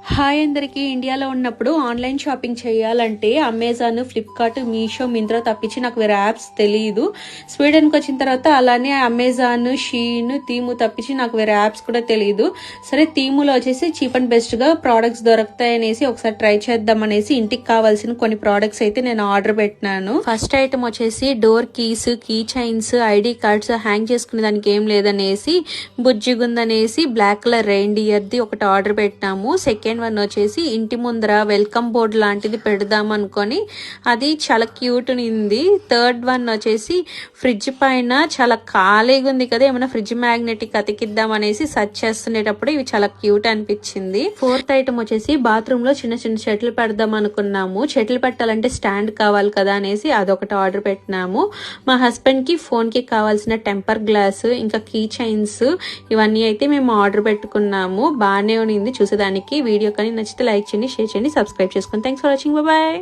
Hi అందరికీ. ఇండియాలో ఉన్నప్పుడు ఆన్లైన్ షాపింగ్ చేయాలంటే అమెజాన్, ఫ్లిప్కార్ట్, మీషో, మింత్రా తప్పించి నాకు వేరే యాప్స్ తెలియదు. స్వీడన్కి వచ్చిన తర్వాత అలానే అమెజాన్, షీన్, తీము తప్పించి నాకు వేరే యాప్స్ కూడా తెలియదు. సరే తీములో వచ్చేసి చీప్ అండ్ బెస్ట్గా ప్రోడక్ట్స్ దొరుకుతాయనేసి ఒకసారి ట్రై చేద్దామనేసి ఇంటికి కావాల్సిన కొన్ని ప్రోడక్ట్స్ అయితే నేను ఆర్డర్ పెట్టినాను. ఫస్ట్ ఐటమ్ వచ్చేసి door keys, key chains, ID cards hang చేసుకునే దానికి ఏం లేదనేసి బుజ్జిగుందనేసి బ్లాక్ కలర్ రెయిన్డియర్ది ఒకటి ఆర్డర్ పెట్టినాము. సెకండ్ వన్ వచ్చేసి ఇంటి ముందర వెల్కమ్ బోర్డ్ లాంటిది పెడదాం అనుకొని అది చాలా క్యూట్ ఉంది. థర్డ్ వన్ వచ్చేసి ఫ్రిడ్జ్ పైన చాలా ఖాళీగా ఉంది కదా, ఏమైనా ఫ్రిడ్జ్ మ్యాగ్నెటిక్ అతికిద్దాం అనేసి సర్చ్ చేస్తుండేటప్పుడు ఇవి చాలా క్యూట్ అనిపించింది. ఫోర్త్ ఐటమ్ వచ్చేసి బాత్రూమ్ లో చిన్న చిన్న చెట్లు పెడదాం అనుకున్నాము. చెట్లు పెట్టాలంటే స్టాండ్ కావాలి కదా అనేసి అదొకటి ఆర్డర్ పెట్టినాము. మా హస్బెండ్ కి ఫోన్ కి కావాల్సిన టెంపర్ గ్లాస్, ఇంకా కీ చైన్స్ ఇవన్నీ అయితే మేము ఆర్డర్ పెట్టుకున్నాము. బాగానే ఉంది చూసేదానికి. వీడియో కానీ నచ్చితే లైక్ చేయండి, షేర్ చేయండి, సబ్స్క్రైబ్ చేసుకోండి. Thanks for watching. బాయ్.